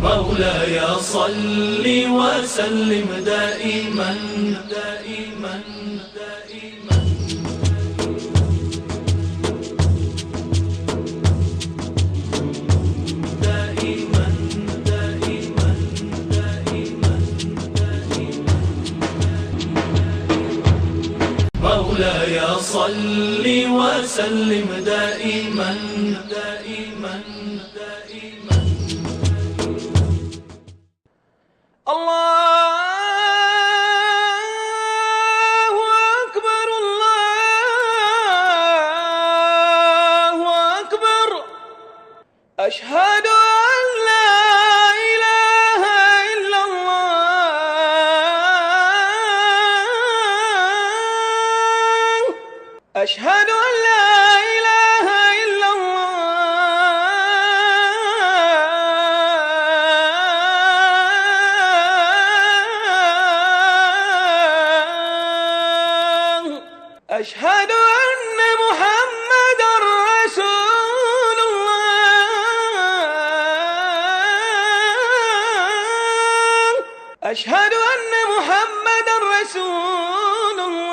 مولاي صل وسلم دائما دائما دائما دائما دائما دائما دائما مولاي صل وسلم دائما دائما دائما الله أكبر الله أكبر أشهد أن لا إله إلا الله أشهد أن لا إله إلا الله أشهد أن محمدا رسول الله أشهد أن محمدا رسول الله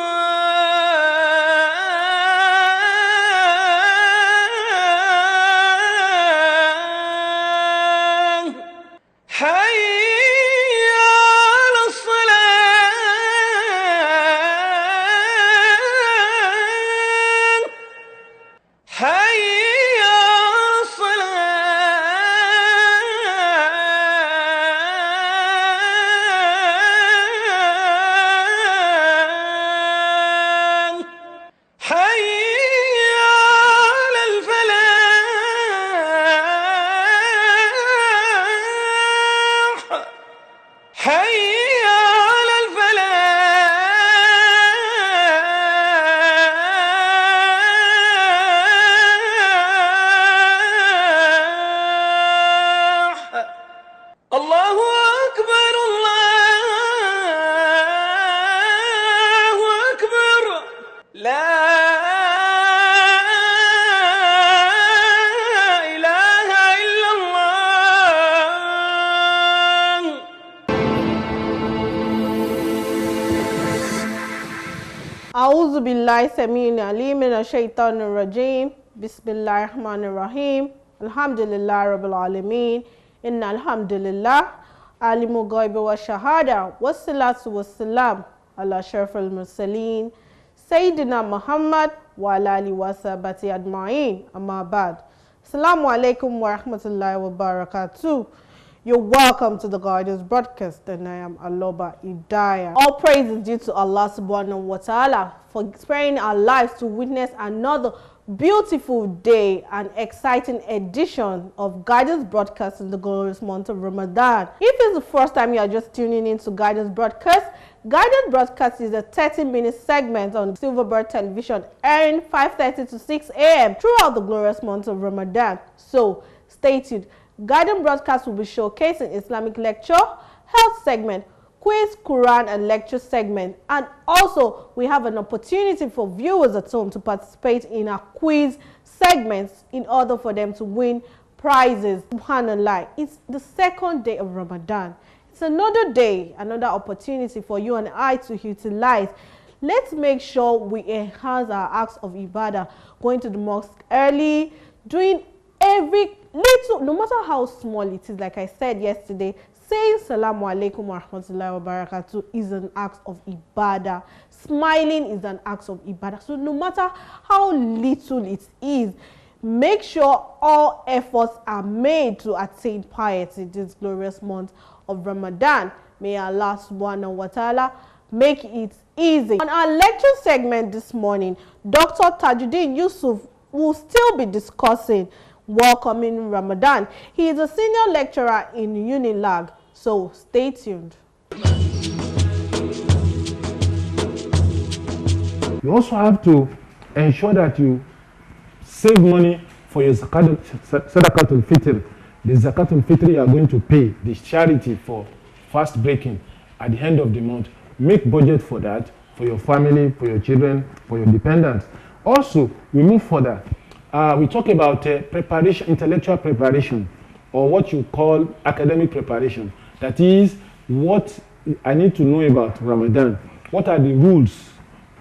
حي على الصلاة حي على الصلاة حي على الفلاح حي على الفلاح الله أكبر الله أكبر لا إله إلا الله أعوذ بالله السميع العليم من الشيطان الرجيم بسم الله الرحمن الرحيم الحمد لله رب العالمين إن الحمد لله عالم الغيب والشهادة والصلاة والسلام على أشرف المرسلين سيدنا محمد وعلى آله وصحبه أجمعين أما بعد Assalamu alaikum wa rahmatullahi wa barakatuh. You're welcome to the Guardians broadcast, and I am Al-Hidayah. All praise is due to Allah subhanahu wa ta'ala for sparing our lives to witness another beautiful day and exciting edition of Guidance Broadcast in the glorious month of Ramadan. If it's the first time you are just tuning in to Guidance Broadcast is a 30-minute segment on Silverbird Television airing 5:30 to 6 a.m. throughout the glorious month of Ramadan. So stay tuned. Guidance Broadcast will be showcasing Islamic lecture, health segment, quiz, Quran and lecture segment, and also we have an opportunity for viewers at home to participate in our quiz segments in order for them to win prizes. Subhanallah, it's the second day of Ramadan. It's another day, another opportunity for you and I to utilize. Let's make sure we enhance our acts of ibadah, going to the mosque early, doing every little, no matter how small it is. Like I said yesterday, saying Salamu alaikum wa rahmatullahi wa barakatuh is an act of ibadah. Smiling is an act of ibadah. So no matter how little it is, make sure all efforts are made to attain piety this glorious month of Ramadan. May Allah subhanahu wa ta'ala make it easy. On our lecture segment this morning, Dr. Tajuddin Yusuf will still be discussing welcoming Ramadan. He is a senior lecturer in Unilag, so stay tuned. You also have to ensure that you save money for your Sadaqatul Fitr. The Zakatul Fitr you are going to pay, the charity for fast breaking at the end of the month. Make budget for that, for your family, for your children, for your dependents. Also, we move further. We talk about preparation, intellectual preparation or what you call academic preparation. That is what I need to know about Ramadan. What are the rules?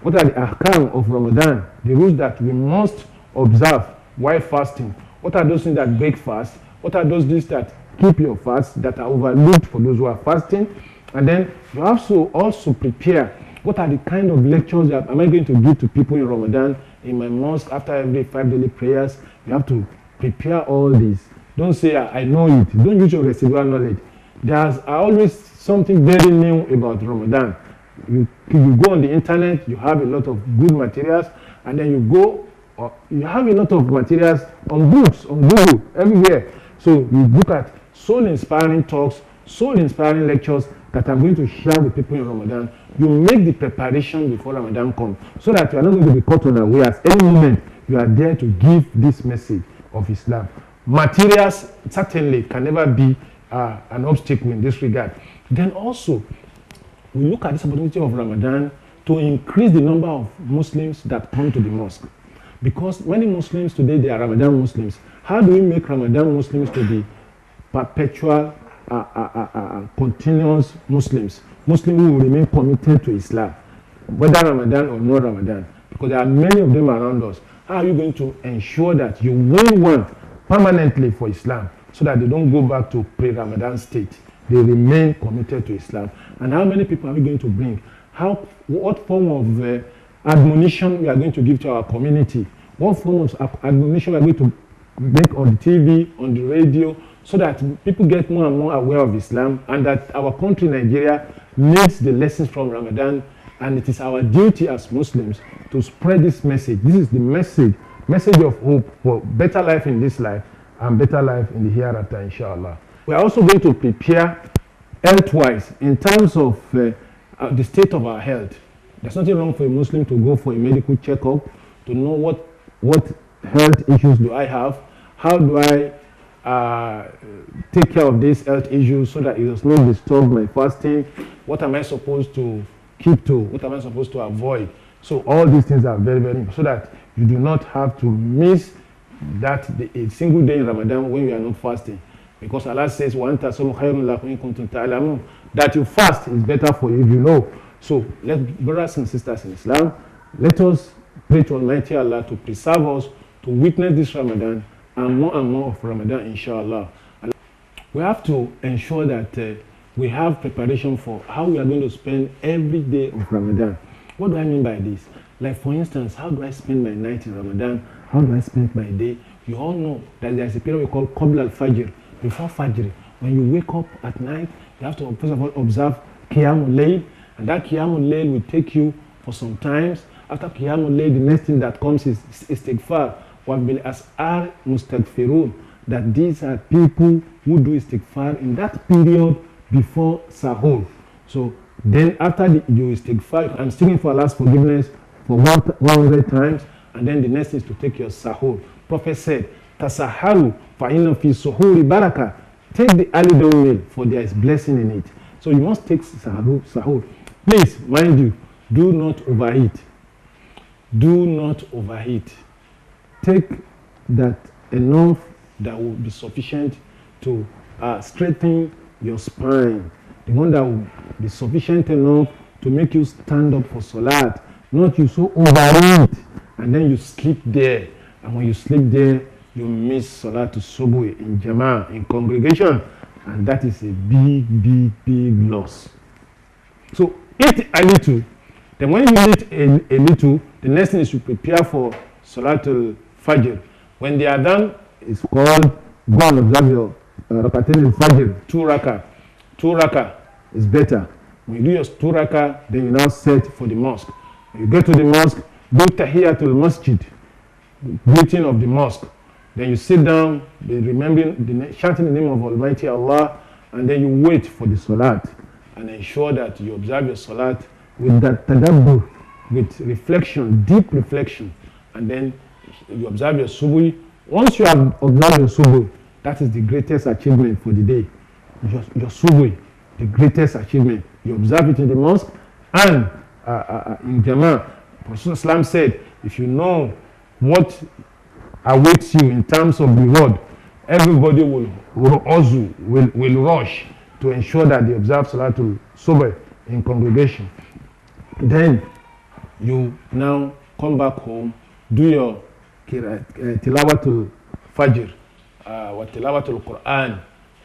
What are the ahkam of Ramadan? The rules that we must observe while fasting. What are those things that break fast? What are those things that keep your fast, that are overlooked for those who are fasting? And then you have to also prepare. What are the kind of lectures that am I going to give to people in Ramadan, in my mosque, after every 5 daily prayers? You have to prepare all this. Don't say, I know it. Don't use your residual knowledge. There's always something very new about Ramadan. You go on the internet, you have a lot of good materials, and then you have a lot of materials on books, on Google, everywhere. So you look at soul-inspiring talks, soul-inspiring lectures that I'm going to share with people in Ramadan. You make the preparation before Ramadan comes, so that you are not going to be caught unawares. Any moment, you are there to give this message of Islam. Materials certainly can never be an obstacle in this regard. Then also, we look at this opportunity of Ramadan to increase the number of Muslims that come to the mosque. Because many Muslims today, they are Ramadan Muslims. How do we make Ramadan Muslims to be perpetual, continuous Muslims? Muslims who will remain committed to Islam, whether Ramadan or not Ramadan. Because there are many of them around us. How are you going to ensure that you win one permanently for Islam, so that they don't go back to pre-Ramadan state? They remain committed to Islam. And how many people are we going to bring? What form of admonition we are going to give to our community? What form of admonition we are going to make on the TV, on the radio, so that people get more and more aware of Islam, and that our country, Nigeria, needs the lessons from Ramadan, and it is our duty as Muslims to spread this message. This is the message of hope for better life in this life and better life in the hereafter, inshallah. We are also going to prepare health-wise in terms of the state of our health. There's nothing wrong for a Muslim to go for a medical checkup, to know what health issues do I have, how do I take care of these health issues so that it does not disturb my fasting, what am I supposed to keep to, what am I supposed to avoid. So all these things are very, very important, so that you do not have to miss a single day in Ramadan when you are not fasting. Because Allah says, that you fast is better for you if you know. So, brothers and sisters in Islam, let us pray to Almighty Allah to preserve us, to witness this Ramadan and more of Ramadan, inshallah. We have to ensure that we have preparation for how we are going to spend every day of Ramadan. What do I mean by this? Like, for instance, how do I spend my night in Ramadan? How do I spend my day? You all know that there is a period we call Qabla al-Fajr, before Fajr. When you wake up at night, you have to first of all observe Qiyamul Layl, and that Qiyamul Layl will take you for some times. After Qiyamul Layl, the next thing that comes is Istighfar. وَبِالْأَسْآرِ مُسْتَغْفِرُونَ, that these are people who do Istighfar in that period before Sahur. So then after you Istighfar, I'm seeking for Allah's forgiveness for 100 times, and then the next is to take your Sahur. Prophet said, Tasaharu fa'inna fi suhuri baraka. Take the early dawn meal, for there is blessing in it. So you must take sahur. Please, mind you, do not overeat. Do not overeat. Take that enough that will be sufficient to strengthen your spine. The one that will be sufficient enough to make you stand up for salat. Not you so overeat and then you sleep there. And when you sleep there, you miss Salat Subuh in Jama'ah, in congregation, and that is a big loss. So eat a little. Then when you eat a little, the next thing is to prepare for Salatul Fajr. When they are done, it's called go and observe your Rakatain al-Fajr, 2 rakah. 2 rakah is better. When you do your 2 rakah, then you now set for the mosque. When you get to the mosque, do Tahiyatul Masjid, greeting of the mosque. Then you sit down, remembering, chanting the name of Almighty Allah, and then you wait for the salat and ensure that you observe your salat with that tadabbur, with reflection, deep reflection, and then you observe your subuh. Once you have observed your subuh, that is the greatest achievement for the day. Your subuh, the greatest achievement. You observe it in the mosque and in Jama'ah. Prophet Islam said, if you know what awaits you in terms of reward everybody will also will rush to ensure that they observe Salatul Subh in congregation. Then you now come back home, do your tilawatul fajr, wa tilawatul Quran.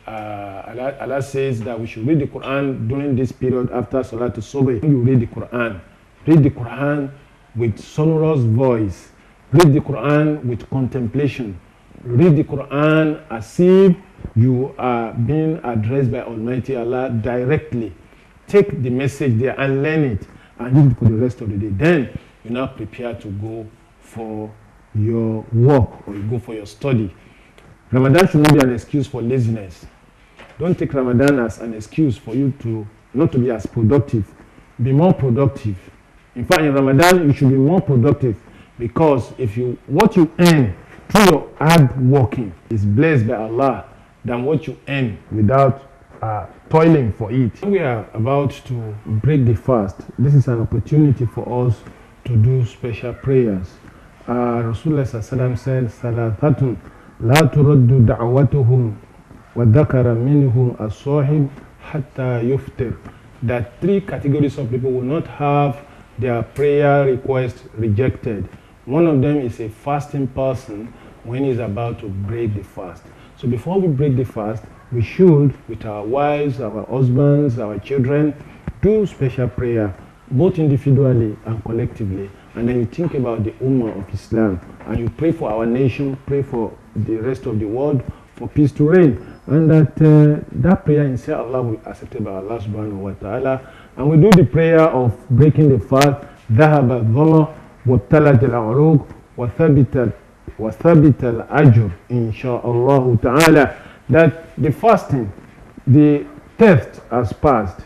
Allah says that we should read the Quran during this period after Salatul Subh. You read the Quran. Read the Quran with sonorous voice. Read the Quran with contemplation. Read the Quran as if you are being addressed by Almighty Allah directly. Take the message there and learn it and use it for the rest of the day. Then you now prepare to go for your work or you go for your study. Ramadan should not be an excuse for laziness. Don't take Ramadan as an excuse for you to not to be as productive. Be more productive. In fact, in Ramadan, you should be more productive because what you earn through your hard working is blessed by Allah than what you earn without toiling for it. We are about to break the fast. This is an opportunity for us to do special prayers. Rasulullah sallallahu said, "Salathatun la turaddu da'watuhum wa dhakara minhum as-sahib hatta yuftir." That 3 categories of people will not have their prayer request rejected. One of them is a fasting person when he's about to break the fast. So before we break the fast, we should, with our wives, our husbands, our children, do special prayer, both individually and collectively. And then you think about the Ummah of Islam, and you pray for our nation, pray for the rest of the world, for peace to reign. And that prayer, inshallah, will be accepted by Allah subhanahu wa ta'ala. And we do the prayer of breaking the fast. ذهب الظما وابتلت العروق وثبت الأجر إن شاء الله تعالى. That the fasting, the thirst has passed,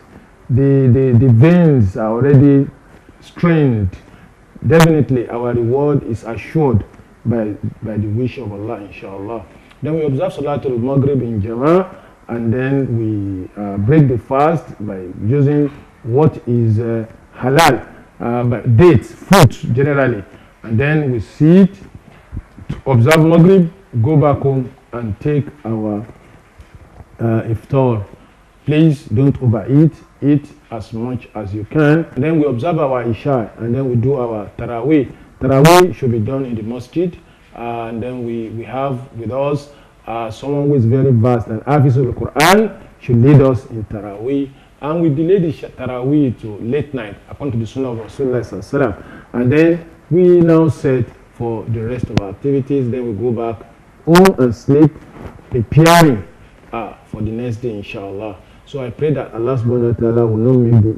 the veins are already strained. Definitely our reward is assured by the wish of Allah, inshallah. Then we observe Salatul Maghrib in Jama'ah, and then we break the fast by using what is halal, dates, fruits generally. And then we sit, observe Maghrib, go back home and take our iftar. Please don't overeat, eat as much as you can. And then we observe our Isha, and then we do our Taraweeh. Taraweeh should be done in the masjid, and then we have with us someone who is very vast and Hafiz al-Quran should lead us in Taraweeh. And we delay the Taraweeh to late night according to the Sunnah of Rasulullah sallallahu alaihi wasallam. And then we now set for the rest of our activities. Then we go back home and sleep, preparing for the next day, inshallah. So I pray that Allah subhanahu wa ta'ala will not make this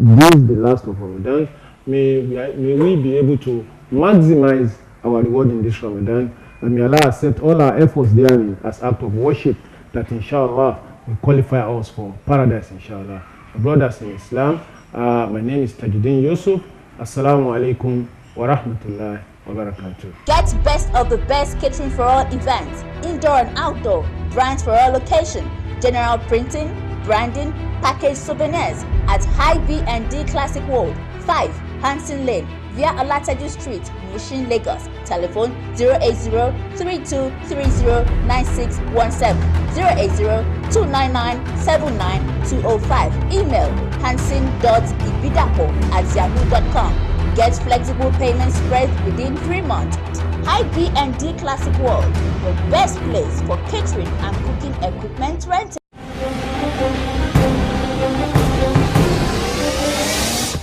the last of Ramadan. May we be able to maximize our reward in this Ramadan. And may Allah accept all our efforts therein as act of worship, that inshallah will qualify us for paradise, inshallah. Brothers in Islam, my name is Tajuddin Yusuf. Assalamu alaikum wa rahmatullahi wa barakatuh. Get best of the best catering for all events, indoor and outdoor, brands for all location, general printing, branding, packaged souvenirs at High B&D Classic World, 5 Hanson Lane, via Alataju Street, Mushin, Lagos. Telephone 080-3230-9617, 080-299-79205. Email hanson.ibidapo@yahoo.com. Get flexible payment spread within 3 months. High B&D Classic World, the best place for catering and cooking equipment rental.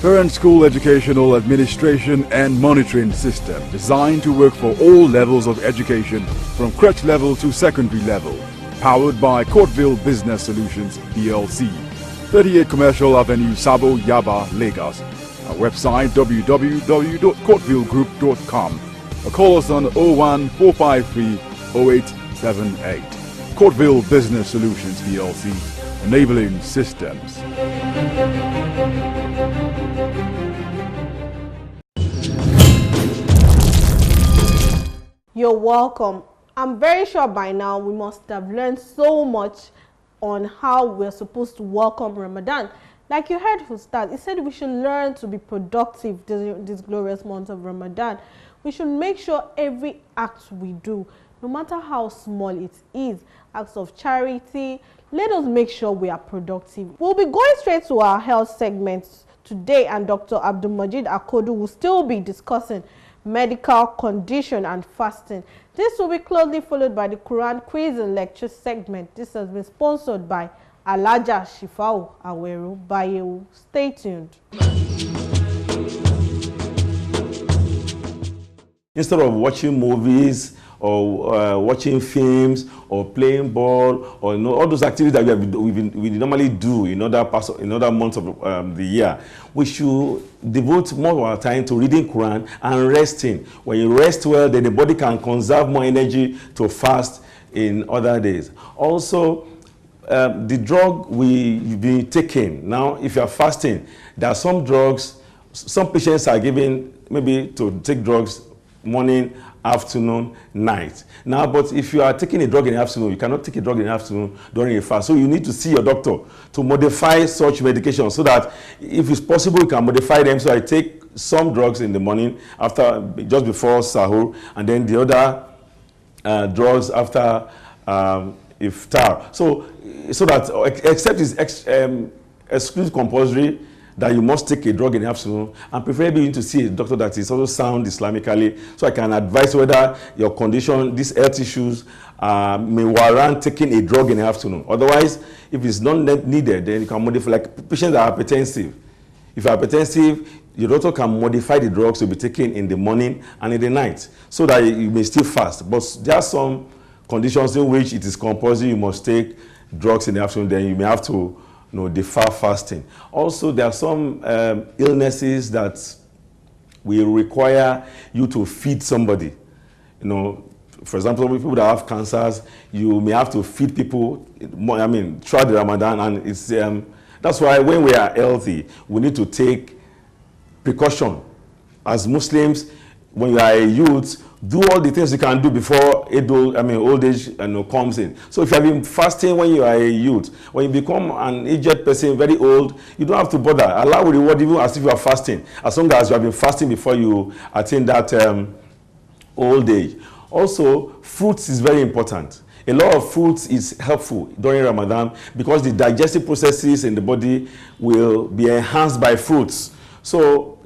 Parent School Educational Administration and Monitoring System designed to work for all levels of education from crèche level to secondary level. Powered by Courtville Business Solutions PLC, 38 Commercial Avenue, Sabo, Yaba, Lagos. Our website www.courtvillegroup.com, or call us on 01453 0878. Courtville Business Solutions PLC, enabling systems. You're welcome. I'm very sure by now we must have learned so much on how we're supposed to welcome Ramadan. Like you heard from start, he said we should learn to be productive during this glorious month of Ramadan. We should make sure every act we do no matter how small it is, acts of charity. Let us make sure we are productive. We'll be going straight to our health segments today, and Dr. Abdulmajid Akodu will still be discussing medical condition and fasting. This will be closely followed by the Quran quiz and lecture segment. This has been sponsored by Alaja Shifau Aweru Bayewu. Stay tuned. Instead of watching movies or watching films or playing ball or all those activities that we normally do in other parts in other months of the year, we should devote more of our time to reading Quran and resting. When you rest well, then the body can conserve more energy to fast in other days. Also, the drug we've been taking now, if you are fasting, there are some drugs, some patients are given maybe to take drugs morning, afternoon, night. Now, but if you are taking a drug in the afternoon, you cannot take a drug in the afternoon during a fast. So you need to see your doctor to modify such medication so that if it's possible, you can modify them. So I take some drugs in the morning after, just before sahur, and then the other drugs after iftar. So that except it's exclusive compulsory that you must take a drug in the afternoon, and preferably you need to see a doctor that is also sound Islamically, so I can advise whether your condition, these health issues, may warrant taking a drug in the afternoon. Otherwise, if it's not needed, then you can modify, like patients that are hypertensive. If you're hypertensive, your doctor can modify the drugs to be taken in the morning and in the night, so that you may still fast. But there are some conditions in which it is compulsory, you must take drugs in the afternoon, then you may have to defer fasting. Also, there are some illnesses that will require you to feed somebody. For example, people that have cancers, you may have to feed people. Throughout the Ramadan, and it's that's why when we are healthy, we need to take precaution. As Muslims, when you are a youth, do all the things you can do before old age comes in. So if you have been fasting when you are a youth, when you become an aged person, very old, you don't have to bother. Allah will reward you as if you are fasting, as long as you have been fasting before you attain that old age. Also, fruits is very important. A lot of fruits is helpful during Ramadan because the digestive processes in the body will be enhanced by fruits. So,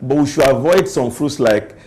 but we should avoid some fruits like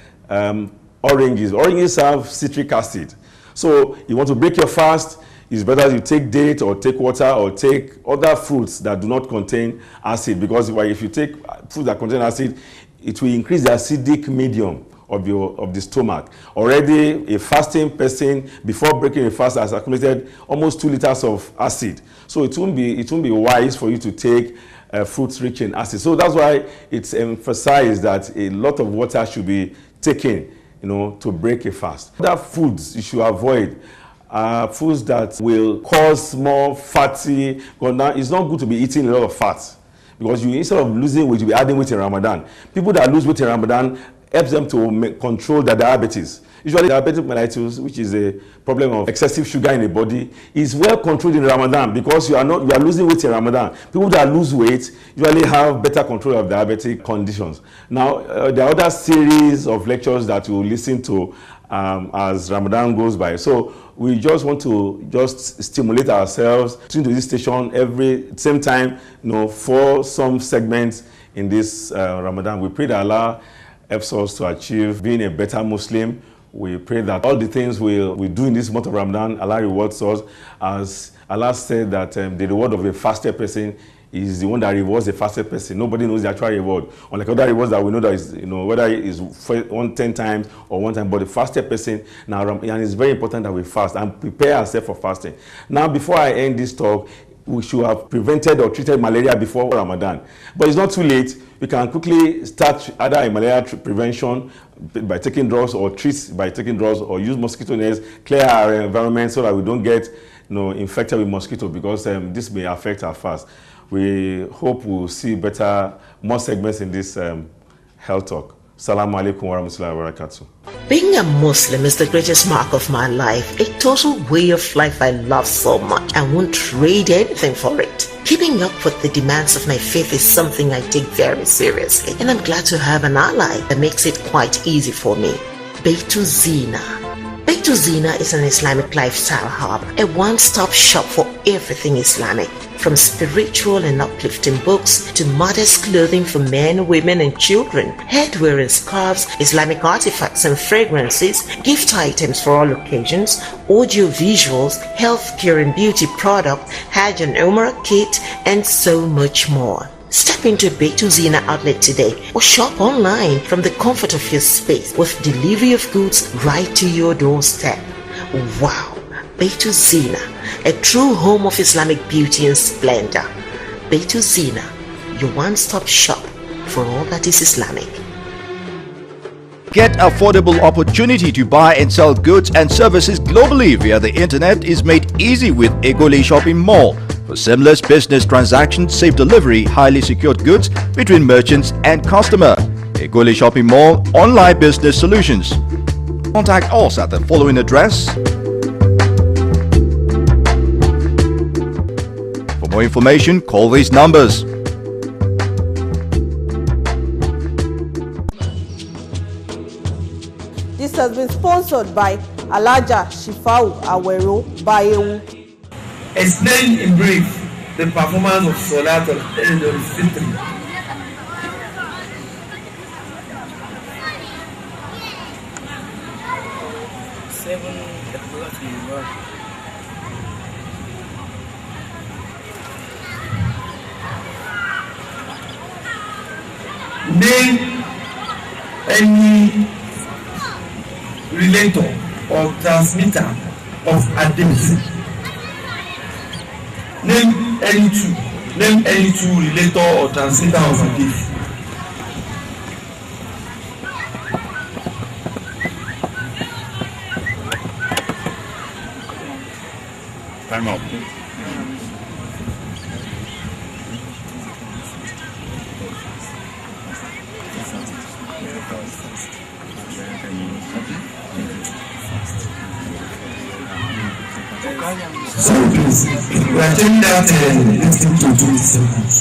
oranges. Oranges have citric acid. So you want to break your fast, it's better you take date or take water or take other fruits that do not contain acid, because if you take fruits that contain acid, it will increase the acidic medium of the stomach. Already a fasting person before breaking a fast has accumulated almost 2 liters of acid. So it won't be wise for you to take fruits rich in acid. So that's why it's emphasized that a lot of water should be taken to break a fast. Other foods you should avoid are foods that will cause more fatty. Because now it's not good to be eating a lot of fat, because you, instead of losing weight, you'll be adding weight in Ramadan. People that lose weight in Ramadan helps them to control their diabetes. Usually diabetic mellitus, which is a problem of excessive sugar in the body, is well controlled in Ramadan because you are losing weight in Ramadan. People that lose weight usually have better control of diabetic conditions. Now, there are other series of lectures that we'll listen to as Ramadan goes by. So we just want to stimulate ourselves, tune to this station every same time, for some segments in this Ramadan. We pray that Allah helps us to achieve being a better Muslim. We pray that all the things we do in this month of Ramadan, Allah rewards us. As Allah said that the reward of a fasted person is the one that rewards the fasted person. Nobody knows the actual reward. Unlike other rewards that we know that is, whether it is 10 times or 1 time, but the fasted person, now, and it's very important that we fast and prepare ourselves for fasting. Now, before I end this talk, we should have prevented or treated malaria before Ramadan. But it's not too late. We can quickly start either a malaria prevention by taking drugs, or treat by taking drugs, or use mosquito nets, clear our environment so that we don't get infected with mosquito, because this may affect our fast. We hope we'll see more segments in this health talk. Assalamu alaikum wa rahmatullahi wa barakatuh. Being a Muslim is the greatest mark of my life, a total way of life I love so much. I won't trade anything for it. Keeping up with the demands of my faith is something I take very seriously, and I'm glad to have an ally that makes it quite easy for me. Beitu Zina, Beitul Zina is an Islamic lifestyle hub, a one-stop shop for everything Islamic. From spiritual and uplifting books to modest clothing for men, women and children, headwear and scarves, Islamic artifacts and fragrances, gift items for all occasions, audio visuals, healthcare and beauty product, Hajj and Umrah kit, and so much more. Step into a Beitul Zina outlet today or shop online from the comfort of your space with delivery of goods right to your doorstep. Wow! Beitul Zina, a true home of Islamic beauty and splendor. Beitul Zina, your one-stop shop for all that is Islamic. Get affordable opportunity to buy and sell goods and services globally via the internet is made easy with Egole Shopping Mall. For seamless business transactions, safe delivery, highly secured goods between merchants and customer. Egole Shopping Mall Online Business Solutions. Contact us at the following address. For more information, call these numbers. This has been sponsored by Alaja Shifau Awero Bayewu. Explain in brief the performance of Salat al-Fitr. Name any relator or transmitter of hadith. Name any two relator or transmitter of hadith. Time up. Sorry, please. We are changing that listing to 20 seconds.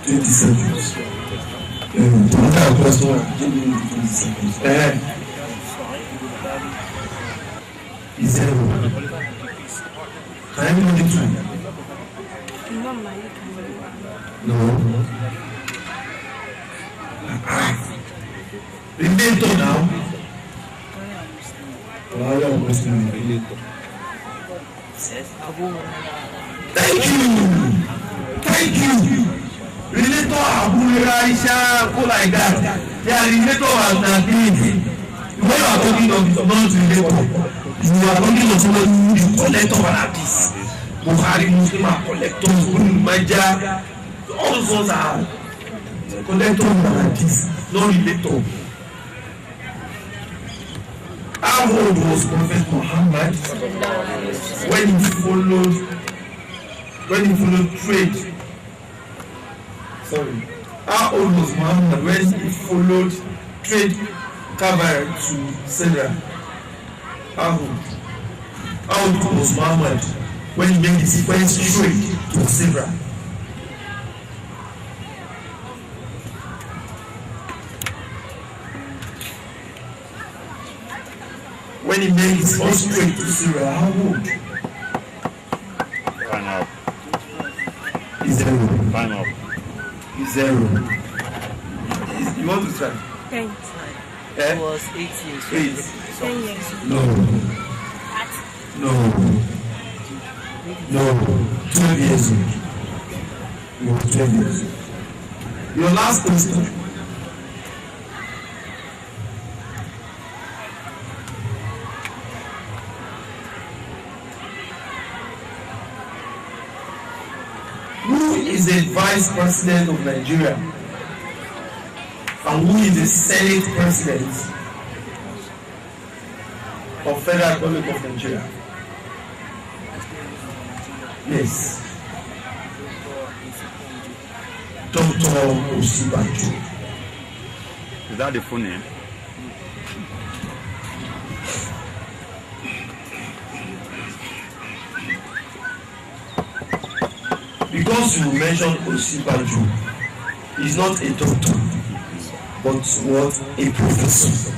20 seconds. Another question. 20 seconds. Is zero. Can I know the time? No. Relator now. Thank you. Relator Abu Raisha, go like that. They are relator as Nabi. When you are talking of non-relator, you are talking of someone who is collector like this. Buhari Muslim are collectors, Majah, all those ones are collectors like this, non-relator. How old was Prophet Muhammad when he followed trade? Sorry. How old was Muhammad when he followed trade cavalry to Sarah? How old was Muhammad when he made the sequence straight to Sarah? When he made his first trip to Syria, how old? Time up. He's zero. Time up. He's zero. You want to try? 10. It was 8 years. 10 years. No. 12 years old. You were 12 years old. Your last question. Who is the Vice President of Nigeria? And who is the Senate President of Federal Republic of Nigeria? Yes. Dr. Osibanjo. Is that the full name? Because you mentioned Osibanjo, he's not a doctor, but what a professor.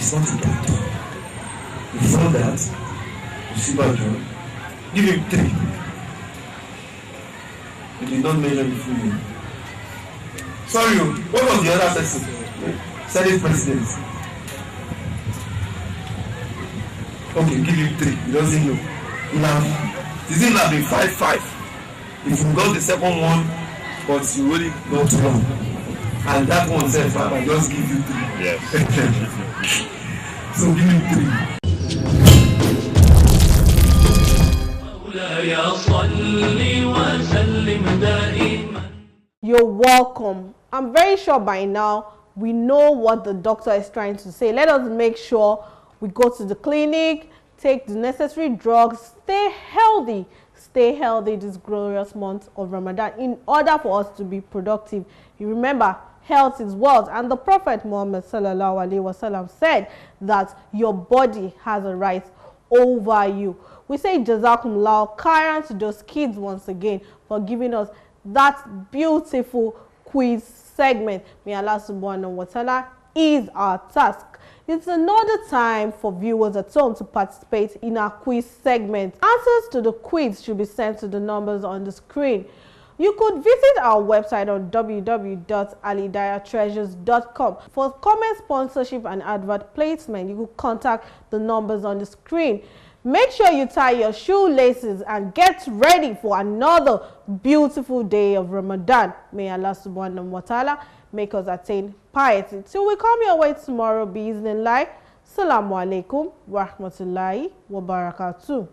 He's not a doctor. Before that, you see John, give him 3. He did not mention the full name. Sorry, what was the other person? Senate president. Okay, give him 3. He doesn't know. This will have been 5-5. If you got the second one, but you really got wrong. And that one said, I just give you 3. Yes. So give him 3. You're welcome. I'm very sure by now we know what the doctor is trying to say. Let us make sure we go to the clinic, take the necessary drugs, stay healthy this glorious month of Ramadan in order for us to be productive. You remember, health is wealth, and the Prophet Muhammad sallallahu alaihi wasallam said that your body has a right over you. We say jazakumullah khairan to those kids once again for giving us that beautiful quiz segment. May Allah subhanahu wa ta'ala ease our task. It's another time for viewers at home to participate in our quiz segment. Answers to the quiz should be sent to the numbers on the screen. You could visit our website on www.alhidayahtreasures.com. For comment, sponsorship and advert placement, you could contact the numbers on the screen. Make sure you tie your shoelaces and get ready for another beautiful day of Ramadan. May Allah subhanahu wa ta'ala make us attain piety. Till we come your way tomorrow, biiznillah. Assalamu alaikum wa rahmatullahi wa barakatuh.